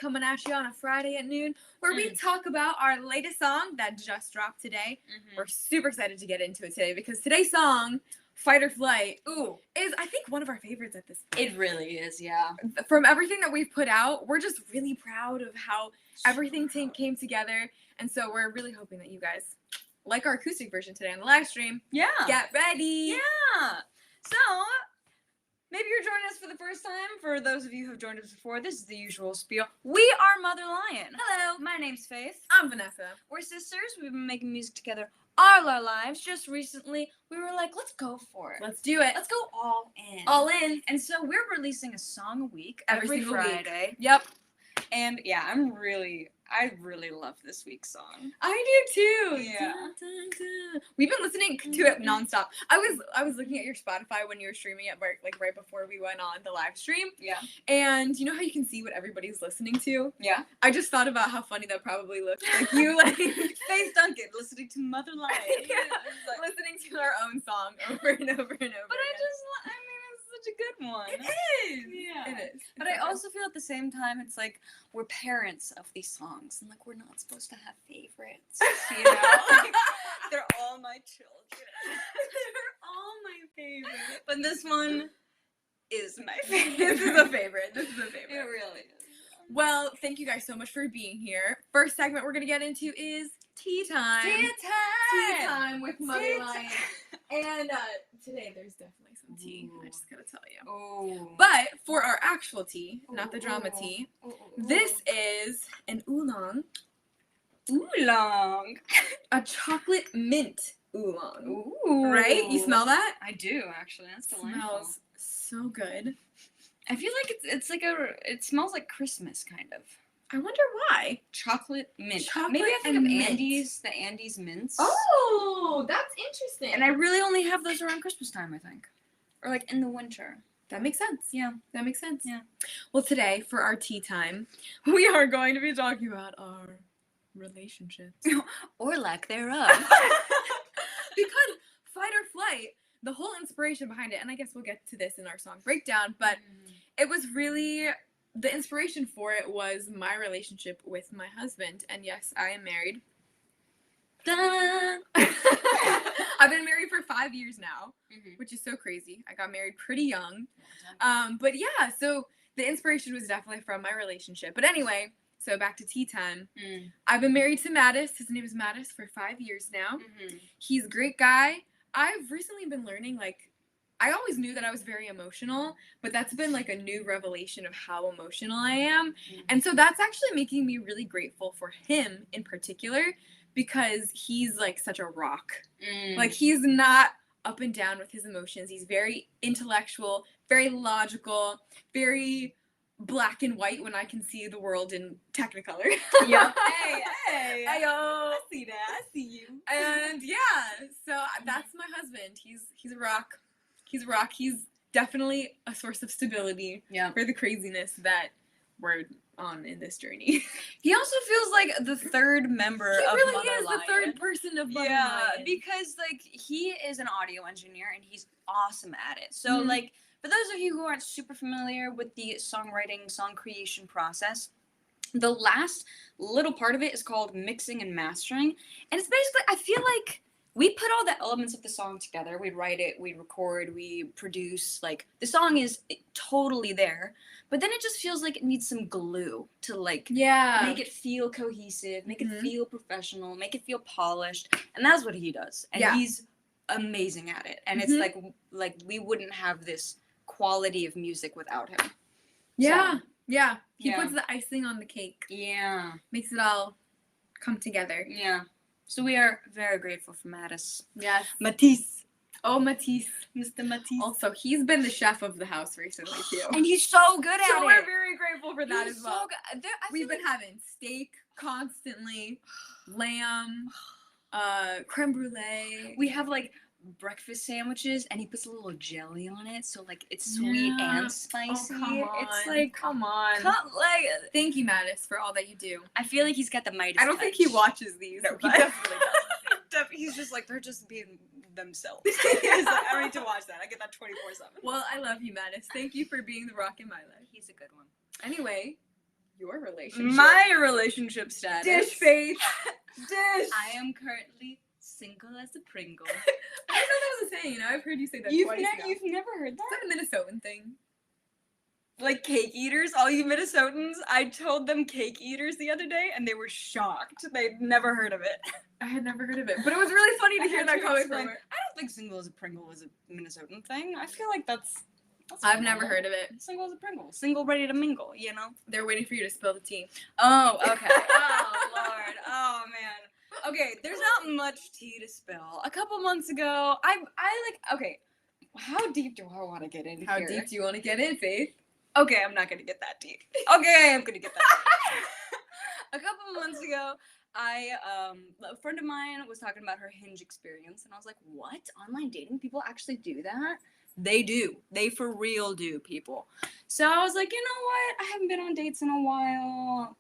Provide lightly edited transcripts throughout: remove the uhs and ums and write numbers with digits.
coming at you on a Friday at noon, where we talk about our latest song that just dropped today. We're super excited to get into it today because today's song, Fight or Flight, is, I think, one of our favorites at this point. It really is, yeah. From everything that we've put out, we're just really proud of how everything came together, and so we're really hoping that you guys like our acoustic version today on the live stream. Yeah. Get ready! Yeah. So, maybe you're joining us for the first time. For those of you who have joined us before, this is the usual spiel. We are Mother Lion. Hello. My name's Faith. I'm Vanessa. We're sisters. We've been making music together all our lives. Just recently, we were like, let's go for it. Let's do it. Let's go all in. All in. And so we're releasing a song a week Every every Friday. week. Yep. And yeah, I really love this week's song. I do too. Yeah. Dun, dun, dun. We've been listening to it nonstop. I was looking at your Spotify when you were streaming it, right before we went on the live stream. Yeah. And you know how you can see what everybody's listening to? Yeah. I just thought about how funny that probably looked. Like you, like Faith Duncan listening to Mother Lion. Yeah. Listening to our own song over and over and over. But I mean, it's such a good one. It is. Yeah. It is. But I also feel at the same time, it's like we're parents of these songs, and like we're not supposed to have favorites, you know? Like, they're all my children. They're all my favorite. But this one is my favorite. This is a favorite. This is a favorite. It really is. Well, thank you guys so much for being here. First segment we're gonna get into is tea time. Tea time. Tea time with Mother Tea Lion. time. And today there's definitely some tea. Ooh. I just gotta tell you. Oh. But for our actual tea, not the drama Ooh. tea, Ooh. this is an oolong, oolong. a chocolate mint oolong. Ooh. Right? You smell that? I do actually. That's delightful. Smells so good. I feel like it's like it smells like Christmas kind of. I wonder why. Chocolate mint. Chocolate Maybe I think and of mint. Andes, the Andes mints. Oh, that's interesting. And I really only have those around Christmas time, I think. Or like in the winter. That makes sense. Yeah. That makes sense. Yeah. Well, today, for our tea time, we are going to be talking about our relationships. Or lack thereof. Because fight or flight, the whole inspiration behind it, and I guess we'll get to this in our song breakdown, but it was really, the inspiration for it was my relationship with my husband. And yes, I am married. I've been married for 5 years now, which is so crazy. I got married pretty young. But yeah, so the inspiration was definitely from my relationship. But anyway, so back to tea time. I've been married to Mattis. His name is Mattis for 5 years now. He's a great guy. I've recently been learning, like, I always knew that I was very emotional, but that's been like a new revelation of how emotional I am. And so that's actually making me really grateful for him in particular, because he's like such a rock. Like, he's not up and down with his emotions. He's very intellectual, very logical, very black and white when I can see the world in Technicolor. Yep. Hey. Ayo. I see that. I see you. And yeah, so that's my husband. He's a rock. He's a rock. He's definitely a source of stability for the craziness that we're on in this journey. He also feels like the third member of really Mother is Lion. the third person of Mother Yeah, Lion. because like he is an audio engineer and he's awesome at it. So like for those of you who aren't super familiar with the songwriting, song creation process, the last little part of it is called mixing and mastering. And it's basically, I feel like we put all the elements of the song together. We write it, we record, we produce. Like, the song is totally there. But then it just feels like it needs some glue to, like, make it feel cohesive, make it feel professional, make it feel polished. And that's what he does. And he's amazing at it. And it's like we wouldn't have this quality of music without him. Yeah. So, yeah. He puts the icing on the cake. Yeah. Makes it all come together. Yeah. So we are very grateful for Mattis. Yes. Matisse. Oh, Matisse. Mr. Matisse. Also, he's been the chef of the house recently, too. And he's so good at it. So we're very grateful for that He's as well. So good. We've been having steak constantly, lamb, creme brulee. We have, like, breakfast sandwiches, and he puts a little jelly on it, so, like, it's sweet and spicy. Oh, come on. It's like, come on. Thank you, Mattis, for all that you do. I feel like he's got the Midas I don't think he watches these. No, he but- definitely does. He's just like, they're just being themselves. He's like, I need to watch that. I get that 24/7. Well, I love you, Mattis. Thank you for being the rock in my life. He's a good one. Anyway, Your relationship. My relationship status. Dish, Faith. Dish. I am currently single as a Pringle. I didn't know that was a saying. I've heard you say that twice now. You've never heard Is that? that a Minnesotan thing? Like cake eaters, all you Minnesotans. I told them cake eaters the other day, and they were shocked. They'd never heard of it. I had never heard of it, but it was really funny to hear that coming from her. I don't think single as a Pringle is a Minnesotan thing. I feel like that's I've never heard of it. Single as a Pringle. Single ready to mingle, you know? They're waiting for you to spill the tea. Oh, okay. Oh, Lord. Oh, man. Okay, there's not much tea to spill. A couple months ago, okay, how deep do I want to get in here? How deep do you want to get in, Faith? Okay, I'm not going to get that deep. Okay, I'm going to get that deep. A couple months ago, a friend of mine was talking about her Hinge experience, and I was like, what? Online dating? People actually do that? They do. They for real do, people. So I was like, you know what? I haven't been on dates in a while.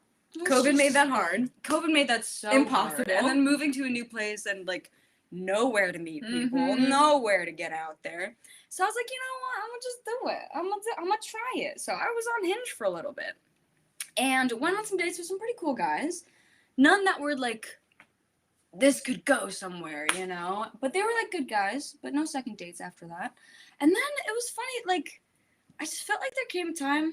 COVID made that hard. COVID made that so impossible. Hard. And then moving to a new place and like nowhere to meet people, nowhere to get out there. So I was like, you know what? I'm gonna just do it. I'm gonna try it. So I was on Hinge for a little bit, and went on some dates with some pretty cool guys. None that were like, this could go somewhere, you know. But they were like good guys, but no second dates after that. And then it was funny, like I just felt like there came a time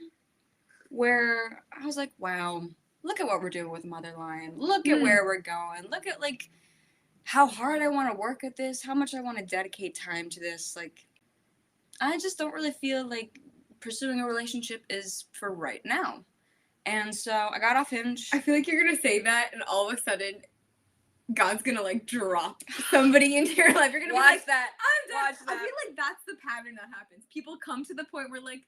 where I was like, wow, look at what we're doing with Motherline. Look at where we're going. Look at like how hard I want to work at this, how much I want to dedicate time to this. Like, I just don't really feel like pursuing a relationship is for right now. And so I got off Hinge. I feel like you're gonna say that, and all of a sudden, God's gonna like drop somebody into your life. You're gonna Watch be like, that. I'm done. Watch that. I feel like that's the pattern that happens. People come to the point where like,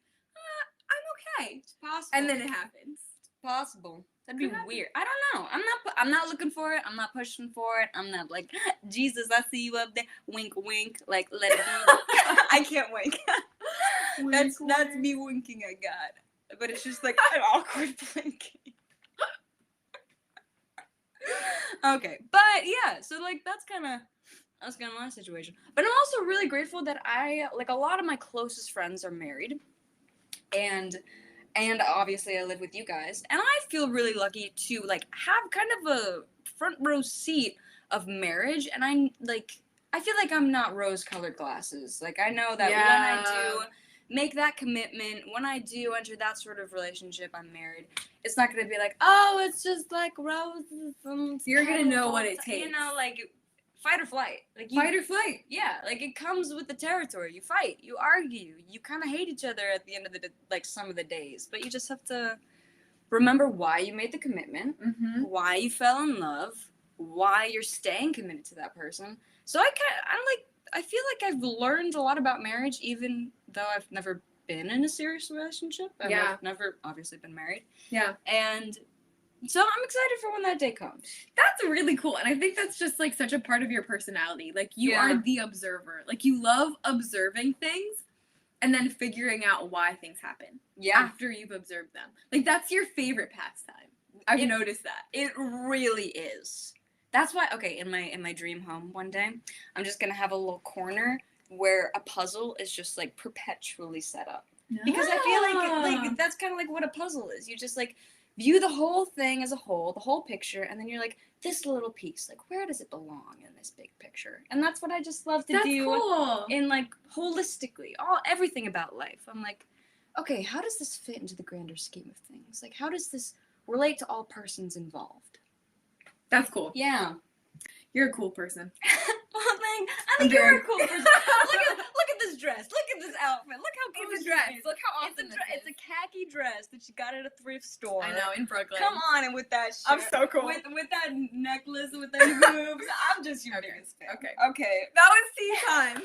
I'm okay, It's possible. and then it happens. It's possible. That'd be Could happen. weird. I don't know. I'm not looking for it. I'm not pushing for it. I'm not like, Jesus, I see you up there. Wink, wink. Like, let it be. I can't wink. That's me winking at God. But it's just like an awkward blinking. Okay, but yeah, so like that's kind of my situation. But I'm also really grateful that a lot of my closest friends are married, and obviously I live with you guys, and I feel really lucky to like have kind of a front row seat of marriage, and I feel like I'm not rose-colored glasses. Like I know that when I do make that commitment, when I do enter that sort of relationship, I'm married, it's not going to be like, oh, it's just like roses. You're going to know what it takes. You know, like fight or flight. Like fight or flight. Yeah, like it comes with the territory. You fight, you argue, you kind of hate each other at the end of some of the days, but you just have to remember why you made the commitment, why you fell in love, why you're staying committed to that person. So I feel like I've learned a lot about marriage, even though I've never been in a serious relationship. I've never obviously been married. Yeah. And so I'm excited for when that day comes. That's really cool. And I think that's just like such a part of your personality. Like you are the observer. Like you love observing things and then figuring out why things happen. Yeah. After you've observed them. Like that's your favorite pastime. I've noticed that. It really is. That's why, okay, in my dream home one day, I'm just going to have a little corner where a puzzle is just, like, perpetually set up. Because I feel like that's kind of like what a puzzle is. You just, like, view the whole thing as a whole, the whole picture, and then you're like, this little piece, like, where does it belong in this big picture? And that's what I just love to do in, like, holistically, everything about life. I'm like, okay, how does this fit into the grander scheme of things? Like, how does this relate to all persons involved? That's cool. Yeah. You're a cool person. I think you're a cool person. Look at this dress. Look at this outfit. Look how cool it's a dress. Look how awesome it's a khaki dress that you got at a thrift store. I know, in Brooklyn. Come on, and with that shirt. I'm so cool. With that necklace, with those boobs. I'm just your biggest fan. Okay. That was tea time.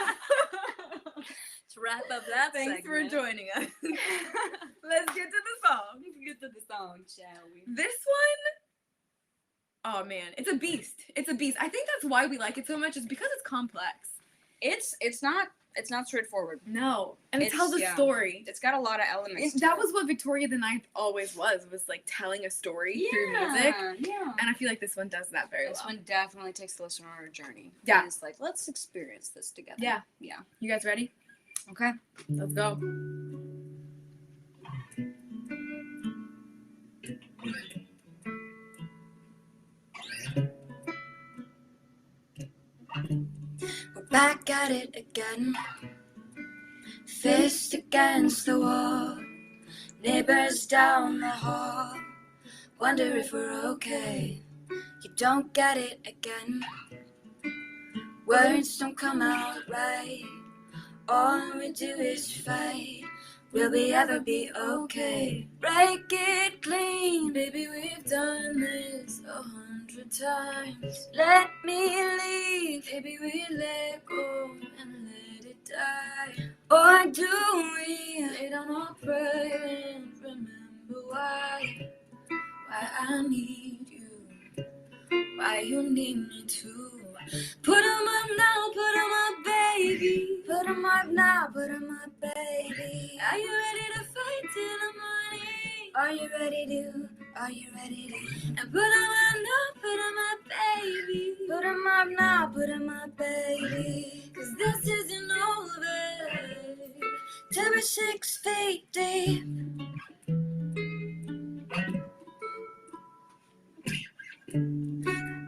To wrap up that Thanks segment. for joining us. Let's get to the song. Get to the song, shall we? This one... Oh man, it's a beast. It's a beast. I think that's why we like it so much, is because it's complex. It's not straightforward. No. And it tells a story. It's got a lot of elements. That was what Victoria the Ninth always was like telling a story through music. Yeah. And I feel like this one does that very well. This one definitely takes the listener on a journey. Yeah. It's like, let's experience this together. Yeah. Yeah. You guys ready? Okay. Let's go. Back at it again, fist against the wall, neighbors down the hall, wonder if we're okay. You don't get it again, words don't come out right, all we do is fight. Will we ever be okay? Break it clean, baby, we've done this 100 times. Let me leave, baby, we let go and let it die. Or do we lay down our prayer and remember why I need you, why you need me too. Put 'em up now, put 'em up, baby. Put 'em up now, put 'em up, baby. Are you ready to fight till the morning? Are you ready to? Are you ready to? And put 'em up now, put 'em up, baby. Put 'em up now, put 'em up, baby. 'Cause this isn't over till we're 6 feet deep.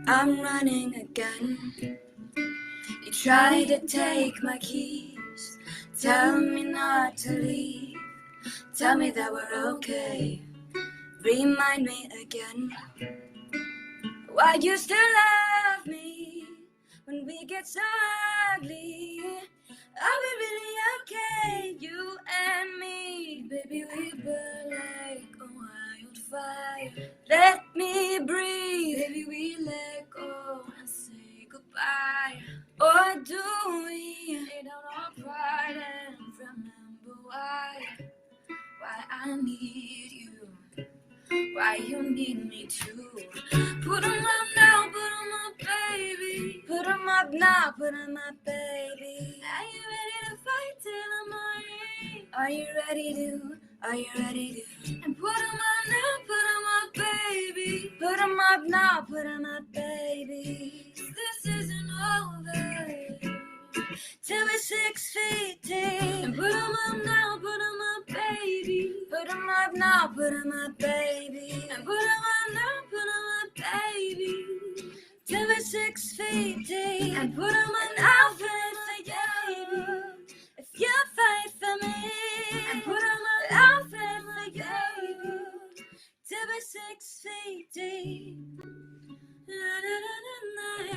I'm running again. You try to take my keys, tell me not to leave, tell me that we're okay, remind me again why you still love me when we get so ugly. Are we really okay, you and me? Baby, we burn like a wildfire. Let me breathe, baby, we let go and say goodbye. Or do we lay down our pride and remember why I need you, why you need me too. Put 'em up now, put 'em up, baby. Put 'em up now, put 'em up, baby. Are you ready to fight till the morning? Are you ready to? Are you ready to? And put 'em up now, put 'em up, baby. Put 'em up now, put 'em up, baby. 'Cause this isn't over till we're 6 feet deep. And put 'em up now, put 'em up, baby. Put 'em up now, put 'em up, baby. And put 'em up now, put 'em up, baby. Till we're 6 feet deep. And put 'em up now, fight for you. If you fight for me. And put 'em up now, fight for you. Till we're 6 feet deep. Na, na, na, na, na.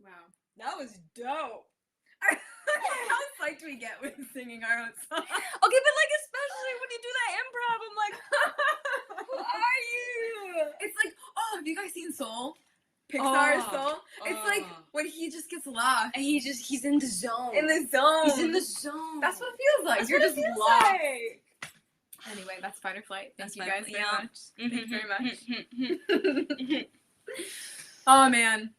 Wow. That was dope. How psyched we get when singing our own song. Okay, but like especially when you do that improv, I'm like, who are you? It's like, oh, have you guys seen Soul? Pixar's Soul? It's like when he just gets lost. And he's in the zone. In the zone. He's in the zone. That's what it feels like. That's You're what just it feels lost. like. Anyway, that's Fight or Flight. Thank That's you Fight guys or very Flight, much. yeah. Thank you very much. Oh, man.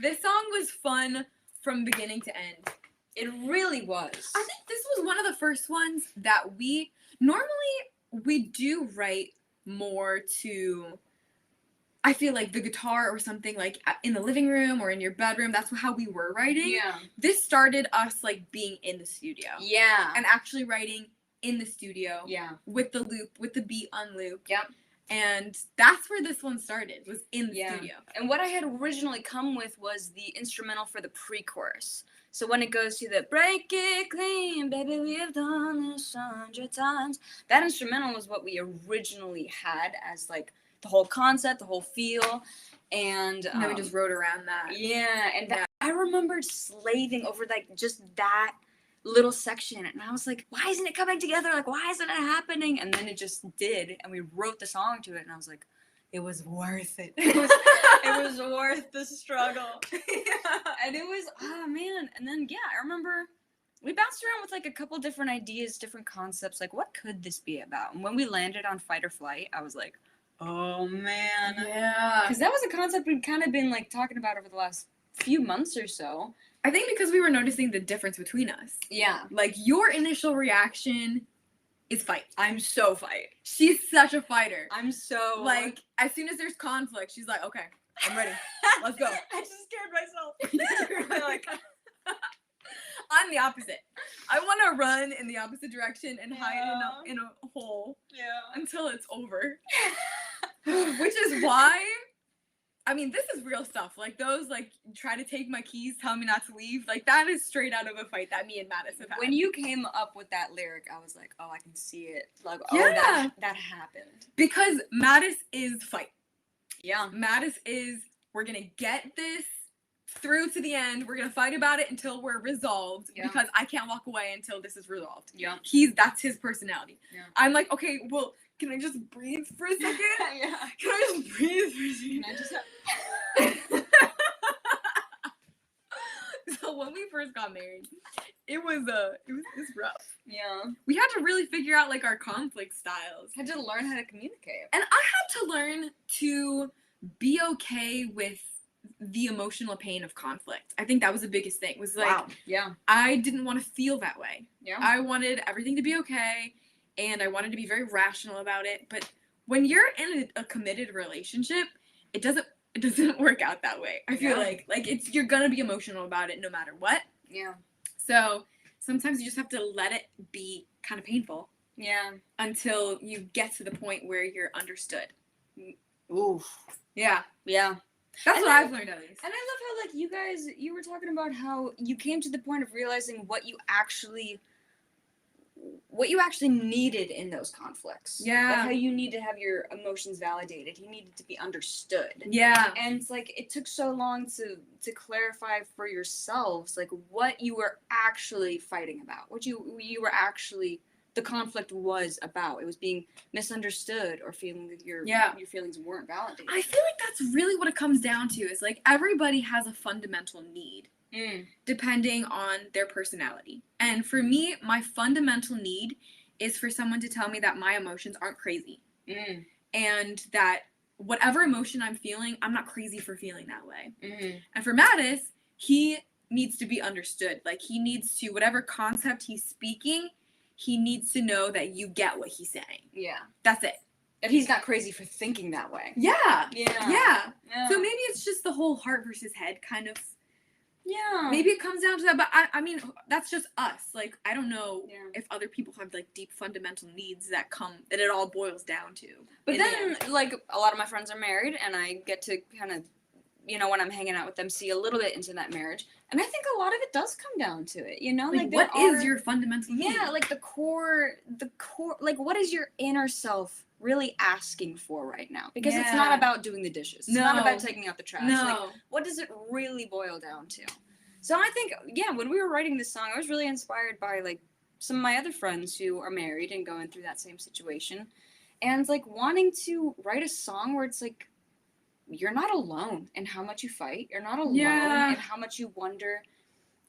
This song was fun from beginning to end. It really was. I think this was one of the first ones that we do write more to, I feel like, the guitar or something, like in the living room or in your bedroom. That's how we were writing. Yeah. This started us like being in the studio. Yeah. And actually writing in the studio. Yeah. With the loop, with the beat on loop. Yep. And that's where this one started, was in the studio. And what I had originally come with was the instrumental for the pre-chorus. So when it goes to the break it clean, baby, we've done this 100 times. That instrumental was what we originally had as like the whole concept, the whole feel. And then we just wrote around that. Yeah, and I remembered slaving over like just that little section, and I was like, why isn't it coming together? Like, why isn't it happening? And then it just did, and we wrote the song to it, and I was like, it was worth it. It was worth the struggle. And it was, oh man. And then I remember we bounced around with like a couple different ideas, different concepts, like what could this be about? And when we landed on Fight or Flight, I was like, oh man. Yeah. Because that was a concept we'd kind of been like talking about over the last few months or so. I think because we were noticing the difference between us. Yeah. Like, your initial reaction is fight. I'm so fight. She's such a fighter. I'm so... Like, as soon as there's conflict, she's like, okay, I'm ready. Let's go. I just scared myself. Like, I'm the opposite. I want to run in the opposite direction and hide in a hole until it's over. Which is why, I mean, this is real stuff. Like, those, like, try to take my keys, tell me not to leave. Like, that is straight out of a fight that me and Mattis have had. When you came up with that lyric, I was like, oh, I can see it. Like, Yeah. that happened. Because Mattis is fight. Yeah. Mattis is, we're going to get this through to the end. We're going to fight about it until we're resolved. Yeah. Because I can't walk away until this is resolved. Yeah. That's his personality. Yeah. I'm like, okay, well, can I just breathe for a second? Yeah. Can I just breathe for a second? Can I just So when we first got married, it was rough. Yeah. We had to really figure out, like, our conflict styles. Had to learn how to communicate. And I had to learn to be okay with the emotional pain of conflict. I think that was the biggest thing. Was like, wow. Yeah. I didn't want to feel that way. Yeah. I wanted everything to be okay, and I wanted to be very rational about it. But when you're in a committed relationship, it doesn't work out that way. I feel like you're gonna be emotional about it no matter what. Yeah. So sometimes you just have to let it be kind of painful. Yeah. Until you get to the point where you're understood. Oof. Yeah. Yeah. That's what I've learned, at least. And I love how, like, you were talking about how you came to the point of realizing what you actually needed in those conflicts. Yeah. Like, how you need to have your emotions validated. You needed to be understood. Yeah. And it's like, it took so long to clarify for yourselves, like, what you were actually fighting about. What you were actually, the conflict was about. It was being misunderstood or feeling that your feelings weren't validated. I feel like that's really what it comes down to, is, like, everybody has a fundamental need. Depending on their personality. And for me, my fundamental need is for someone to tell me that my emotions aren't crazy. And that whatever emotion I'm feeling, I'm not crazy for feeling that way. And for Mattis, he needs to be understood. Like, he needs to, whatever concept he's speaking, he needs to know that you get what he's saying. Yeah. That's it. That he's not crazy for thinking that way. Yeah. Yeah. So maybe it's just the whole heart versus head kind of. Yeah. Maybe it comes down to that, but I mean, that's just us. Like, I don't know if other people have, like, deep fundamental needs that it all boils down to. But then, like, a lot of my friends are married, and I get to kind of, when I'm hanging out with them, see a little bit into that marriage. And I think a lot of it does come down to it, Like, what is your fundamental need? Yeah, like, the core, like, what is your inner self really asking for right now? Because it's not about doing the dishes. It's not about taking out the trash. No. Like, what does it really boil down to? So I think, when we were writing this song, I was really inspired by, like, some of my other friends who are married and going through that same situation. And, like, wanting to write a song where it's, like, you're not alone in how much you fight. You're not alone in how much you wonder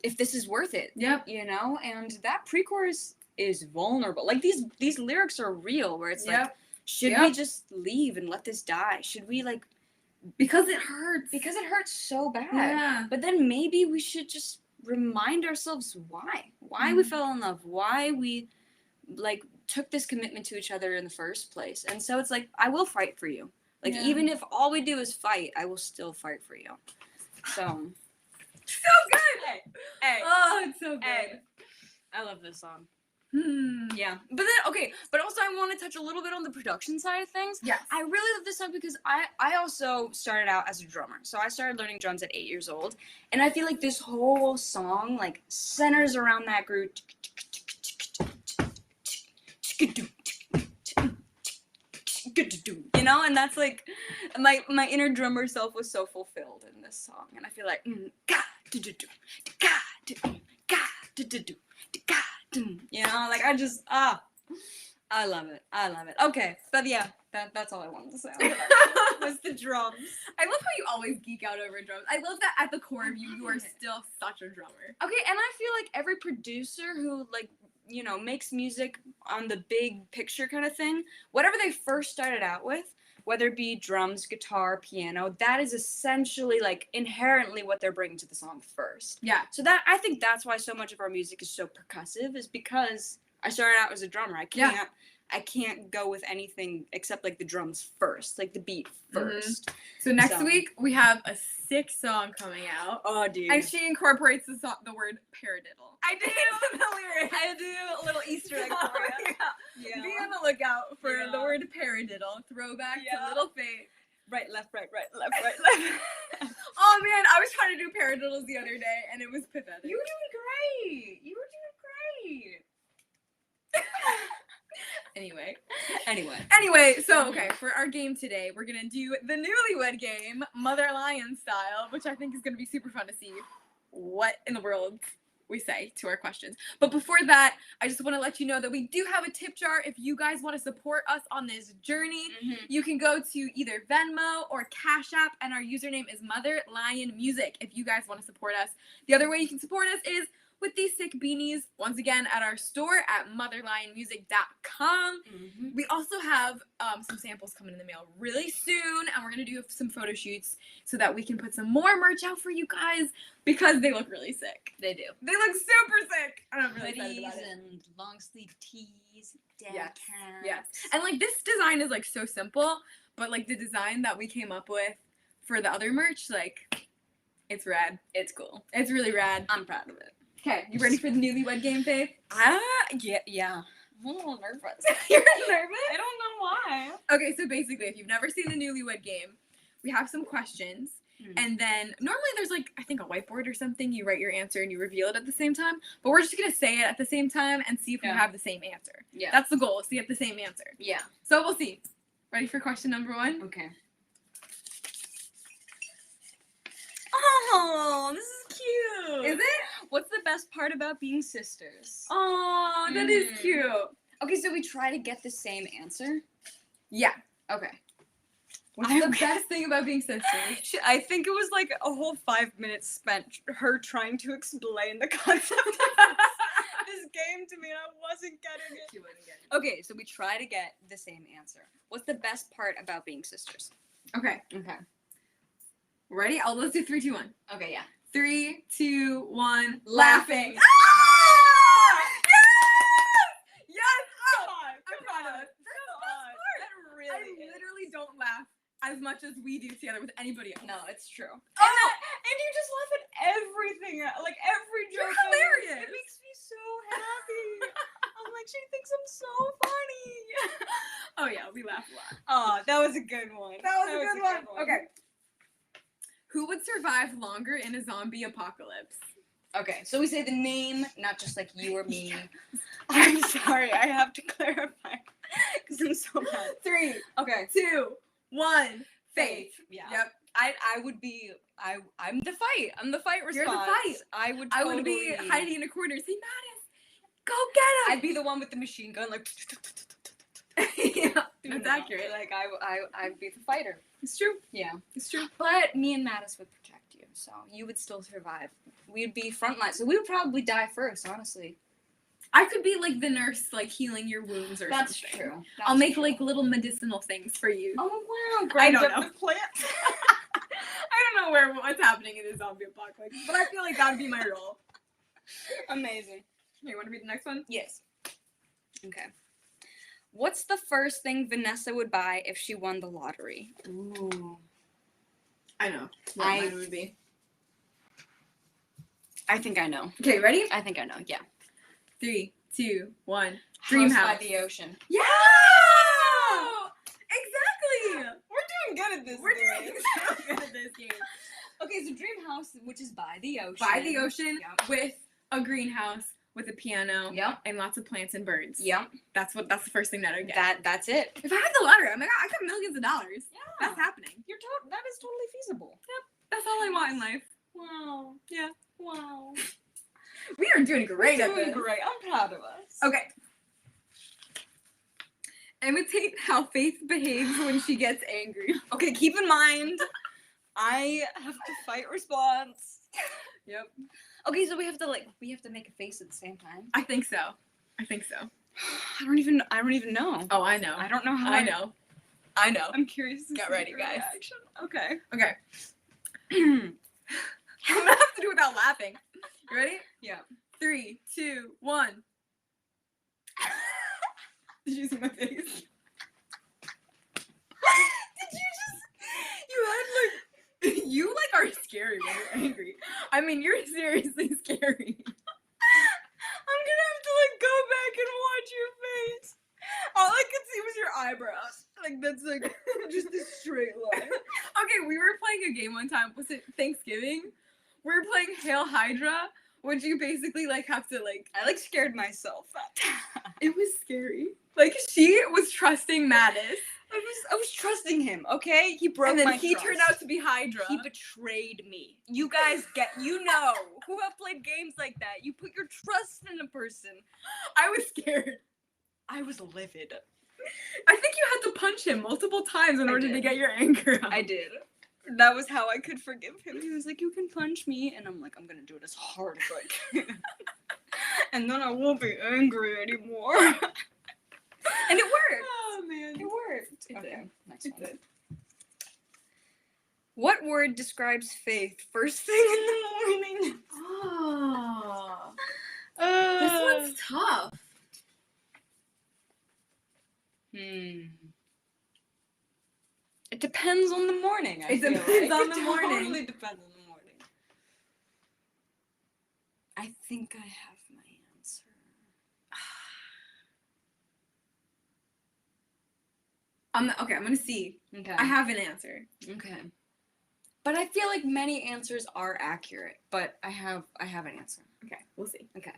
if this is worth it. Yep. And that pre-chorus is vulnerable. Like, these lyrics are real, where it's like, should we just leave and let this die? Should we, like... Because it hurts. Because it hurts so bad. Yeah. But then maybe we should just remind ourselves why. Why we fell in love. Why we, like, took this commitment to each other in the first place. And so it's like, I will fight for you. Like, even if all we do is fight, I will still fight for you. So. So good! Hey. Oh, it's so good. Hey. I love this song. Yeah. But then, okay, but also I want to touch a little bit on the production side of things. Yes. I really love this song because I also started out as a drummer. So I started learning drums at 8 years old. And I feel like this whole song, like, centers around that groove. And that's like, my inner drummer self was so fulfilled in this song. And I feel like, like, I love it. Okay, but yeah, that's all I wanted to say. Was the drums. I love how you always geek out over drums. I love that at the core of you are still such a drummer. Okay, and I feel like every producer who, like, makes music on the big picture kind of thing, whatever they first started out with whether it be drums, guitar, piano, that is essentially like inherently what they're bringing to the song first. Yeah. So that I think that's why so much of our music is so percussive, is because I started out as a drummer. I can't go with anything except like the drums first, like the beat first. So next week we have a sick song coming out. Oh, dude. And she incorporates the word paradiddle. I do. The lyrics. I do a little Easter egg for you. Yeah. Be on the lookout for the word paradiddle. Throwback to Little Faith. Right, left, right, left, right, left. Oh man, I was trying to do paradiddles the other day and it was pathetic. You were doing great. You were doing great. Anyway, so okay, for our game today, we're gonna do the newlywed game, Mother Lion style, which I think is gonna be super fun to see what in the world we say to our questions. But before that, I just want to let you know that we do have a tip jar. If you guys want to support us on this journey, you can go to either Venmo or Cash App, and our username is Mother Lion Music. If you guys want to support us, the other way you can support us is with these sick beanies, once again, at our store at motherlionmusic.com. We also have some samples coming in the mail really soon, and we're going to do some photo shoots so that we can put some more merch out for you guys, because they look really sick. They do. They look super sick. I'm really excited about it. And long sleeve tees, dead Yes. cats. Yes. And like this design is like so simple, but like the design that we came up with for the other merch, like it's rad. It's cool. It's really rad. I'm proud of it. Okay, you ready for the newlywed game, Faith? Yeah. I'm a little nervous. You're nervous? I don't know why. Okay, so basically, if you've never seen the newlywed game, we have some questions, and then normally there's like, I think a whiteboard or something, you write your answer and you reveal it at the same time, but we're just gonna say it at the same time and see if we have the same answer. Yeah. That's the goal, is to get the same answer. Yeah. So we'll see. Ready for question number 1? Okay. Oh, this is cute. Is it? What's the best part about being sisters? Oh, that is cute. Okay, so we try to get the same answer? Yeah. Okay. What's the best thing about being sisters? I think it was like a whole 5 minutes spent her trying to explain the concept of this game to me, and I wasn't getting it. She wasn't getting it. Okay, so we try to get the same answer. What's the best part about being sisters? Okay. Okay. Ready? Let's do 3, 2, 1. Okay, yeah. 3, 2, 1. Laughing. Ah! Yes! Yes! Oh, I'm proud of us. That's the best part. That really I literally don't laugh as much as we do together with anybody else. No, it's true. Oh! And you just laugh at everything, like every joke. You're hilarious. It makes me so happy. I'm like, she thinks I'm so funny. Oh yeah, we laugh a lot. Oh, that was a good one. That was a good one. Okay. Who would survive longer in a zombie apocalypse? Okay, so we say the name, not just like you or me. I'm sorry, I have to clarify because I'm so bad. 3, Okay. 2, 1. Faith. Yeah. Yep. I would be. I'm the fight. I'm the fight response. You're the fight. I would. I Totally, would be hiding in a corner. Say, Mattis, go get him. I'd be the one with the machine gun, like. Yeah, that's accurate. Like I'd be the fighter. It's true. Yeah. It's true. But me and Mattis would protect you, so you would still survive. We'd be frontline, so we would probably die first, honestly. I could be like the nurse, like healing your wounds or That's something. true. I'll make like little medicinal things for you. Oh wow! I don't know. The plant. I don't know what's happening in the zombie apocalypse, but I feel like that would be my role. Amazing. Here, you want to read the next one? Yes. Okay. What's the first thing Vanessa would buy if she won the lottery? Ooh. I know. What mine would be. I think I know. Okay, ready? I think I know. Yeah. 3, 2, 1. Dream house. By the ocean. Yeah! Exactly! We're doing good at this. We're doing so good at this game. Okay, so dream house, which is by the ocean. By the ocean, Yep. with a greenhouse, with a piano, Yep. and lots of plants and birds. Yep. That's the first thing that I get. That's it. If I had the lottery, I'm like, I got millions of dollars. Yeah. That's happening. That is totally feasible. That's all I want in life. Wow. Yeah. Wow. We are doing great at Doing this. great. I'm proud of us. Okay. Imitate how Faith behaves when she gets angry. Okay, keep in mind, I have to fight response. Yep. Okay, so we have to make a face at the same time. I think so. I don't even know. Oh, I know. I don't know how. I know. I know. I'm curious to Get see ready, your guys. reaction. Okay. Okay. I'm gonna have to do without laughing. You ready? Yeah. 3, 2, 1. Did you see my face? Did you just? You had like. You like are scary when you're angry. I mean, you're seriously scary. I'm gonna have to like go back and watch your face. All I could see was your eyebrows. Like that's like just a straight line. Okay, we were playing a game one time. Was it Thanksgiving? We were playing Hail Hydra, which you basically like have to like. I like scared myself that time. It was scary. Like she was trusting Mattis, I was trusting him, okay? He broke and then my he trust. turned out to be Hydra. He betrayed me. You guys you know who have played games like that. You put your trust in a person. I was scared. I was livid. I think you had to punch him multiple times in I order to did. get your anger out. I did. That was how I could forgive him. He was like, "You can punch me," and I'm like, "I'm gonna do it as hard as I can." And then I won't be angry anymore. And it worked. Oh man. It worked. It Okay, did. next It one. did. What word describes faith first thing in the morning? Oh. This one's tough. It depends on the morning. It depends on the morning. It totally depends on the morning. I think I have my answer. Okay, I'm gonna see. Okay. I have an answer. Okay. But I feel like many answers are accurate. But I have an answer. Okay, we'll see. Okay.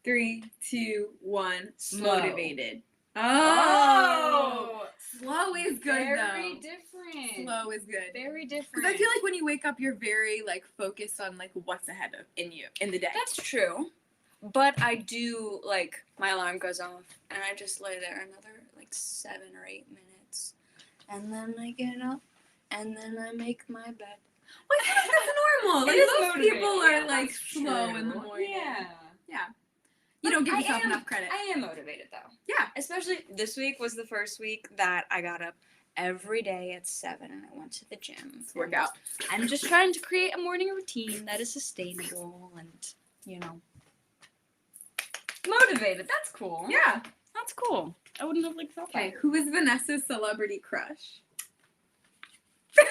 3, 2, 1. Slow. Motivated. Oh! Slow is good Very though. different. Slow is good. Very different. Because I feel like when you wake up, you're very like focused on like what's ahead of in the day. That's true. But I do, like, my alarm goes off, and I just lay there another, like, 7 or 8 minutes. And then I get up, and then I make my bed. Well, I feel like that's normal. Like It is most motivating. people are Yeah, like that's slow true. in the morning. Yeah. Yeah. You don't give I yourself am- enough credit. I am motivated, though. Yeah. Especially this week was the first week that I got up every day at 7, and I went to the gym. Workout. I'm just trying to create a morning routine that is sustainable and, you know, motivated. That's cool. Yeah. That's cool. I wouldn't have like thought Okay, that. who is Vanessa's celebrity crush? I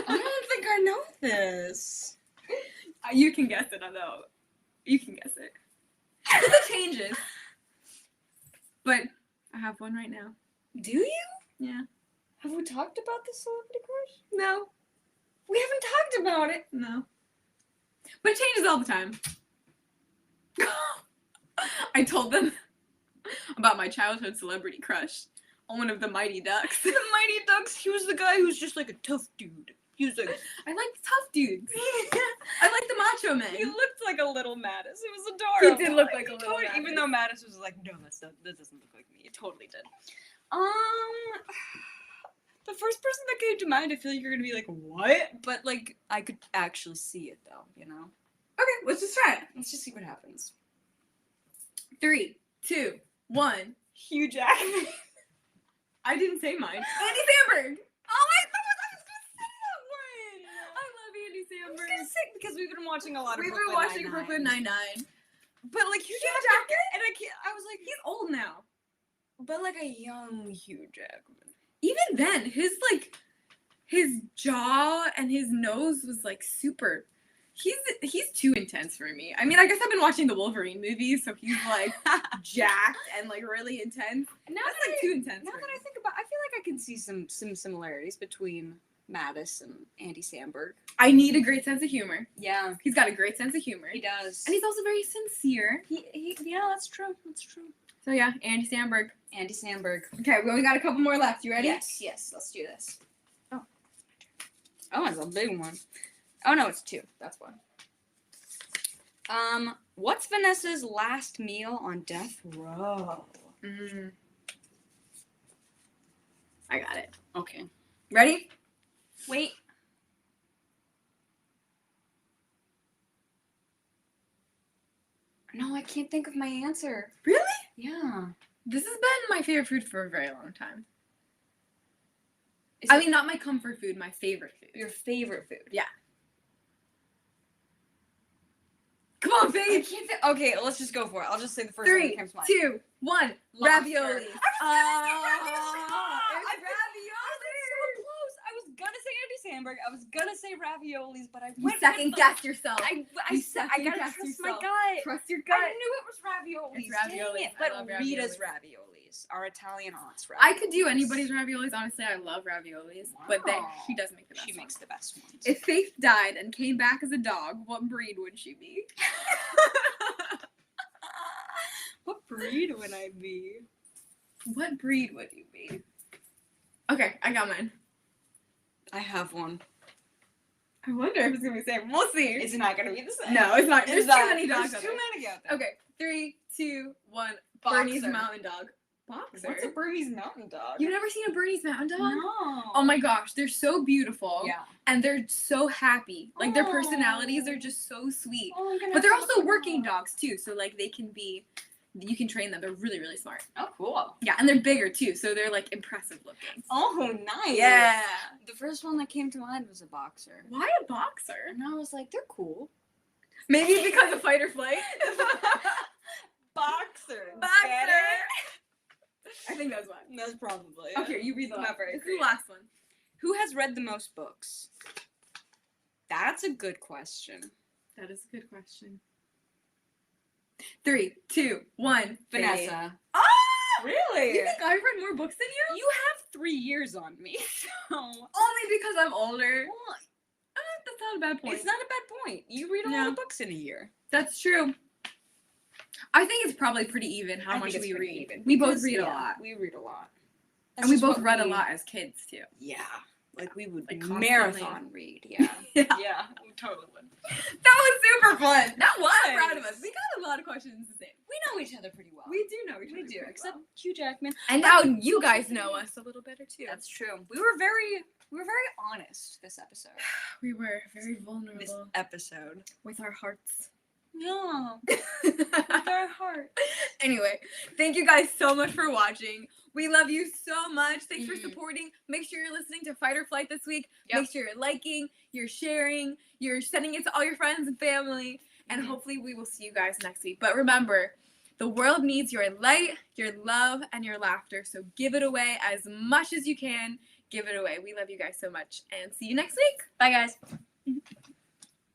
don't think I know this. You can guess it, I know. You can guess it. It changes. But I have one right now. Do you? Yeah. Have we talked about this celebrity crush? No. We haven't talked about it. No. But it changes all the time. I told them about my childhood celebrity crush on one of the Mighty Ducks. The Mighty Ducks, he was the guy who's just like a tough dude. He was like, I like tough dudes. I like the macho men. he looked like a little Mattis. It was adorable. He did look like a little Totally, even Mattis. though Mattis was like, no, that doesn't look like me. It totally did. The first person that came to mind, I feel like you're gonna be like, what? But like, I could actually see it though, you know? Okay, let's just try it. Let's just see what happens. 3, 2, 1. Hugh Jackman. I didn't say mine. Andy Samberg. Oh, I was gonna say that one. I love Andy I was Samberg. gonna say because we've been watching a lot of We've Brooklyn been watching Nine-Nine. Brooklyn Nine-Nine. But like Hugh Hugh Jackman, and I was like, He's old now. but like a young Hugh Jackman. Even then, his jaw and his nose was like super. He's too intense for me. I mean, I guess I've been watching the Wolverine movies, so he's like jacked and like really intense. Now That's that like too intense. Now for that me. I think about, I feel like I can see some similarities between Mattis and Andy Samberg. I need a great sense of humor. Yeah, He's got a great sense of humor. he does. And he's also very sincere. Yeah, that's true. That's true. So yeah, Andy Samberg. Andy Samberg. Okay, we only got a couple more left. You ready? Yes, let's do this. Oh, it's a big one. Oh no, it's 2. That's one. What's Vanessa's last meal on death row? I got it. Okay. Ready? Wait. No, I can't think of my answer. Really? Yeah. This has been my favorite food for a very long time. I mean, not my comfort food, my favorite food. Your favorite food. Yeah. Come on, I babe. can't think. Okay, let's just go for it. I'll just say the first one that 3, comes to mind. 2, 1. Lobster. Ravioli. It's ravioli. so close. I was gonna say Andy Samberg. I was gonna say raviolis, but I You went second with guess yourself. I You gotta second-guess trust my yourself. gut. Trust your I gut. knew it was raviolis. It's raviolis. Dang it. I But love Rita's raviolis. raviolis, our Italian aunt's raviolis. I could do anybody's raviolis. Honestly, I love raviolis. But Wow. she does make the best She ones. makes the best ones. If Faith died and came back as a dog, what breed would she be? What breed would I be? What breed would you be? Okay, I got mine. I have one. I wonder if it's gonna be the same. We'll see. It's not gonna be the same. No, it's not. There's It's too not. many dogs. There's out too there. many out there. Okay, 3, 2, 1. Boxer. Bernese Mountain Dog. Boxer. What's a Bernese Mountain Dog? You've never seen a Bernese Mountain Dog? No. Oh my gosh, they're so beautiful. Yeah. And they're so happy. Like their Aw. personalities are just so sweet. Oh, I'm gonna But they're have to also look working them up. dogs too, so like they can be, you can train them. They're really, really smart. Oh, cool. Yeah, and they're bigger too, so they're like impressive looking. Oh, nice. Yeah. The first one that came to mind was a boxer. Why a boxer? And I was like, they're cool. Maybe because of fight or flight. Boxer. Boxer. I think that's why. That's probably. Okay, you read the Not last. very This is creative. the last one. Who has read the most books? That's a good question. That is a good question. 3, 2, 1. Vanessa. Oh! Really? You think I've read more books than you? You have 3 years on me, so. Only because I'm older. Well, That's not a bad point. it's not a bad point. You read a lot Yeah. of books in a year. That's true. I think it's probably pretty even how I much think it's we pretty read. even, We both because, read a yeah, lot. We read a lot. And we That's both what read a we- lot as kids too. Yeah. Like we would Like, constantly. marathon read. Yeah. Yeah. Yeah. We totally would. That was super fun. That was. I'm proud of us. We got a lot of questions the same. We know each other pretty well. We do know each other. We do, pretty except well. Hugh Jackman. And now you guys know us a little better too. That's true. We were very honest this episode. We were very vulnerable This episode. with our hearts. Yeah. With our heart. Anyway, thank you guys so much for watching. We love you so much. Thanks for Mhm. supporting. Make sure you're listening to Fight or Flight this week. Yep. Make sure you're liking, you're sharing, you're sending it to all your friends and family. And Mhm. hopefully we will see you guys next week. But remember, the world needs your light, your love, and your laughter. So give it away as much as you can. Give it away. We love you guys so much. And see you next week. Bye, guys.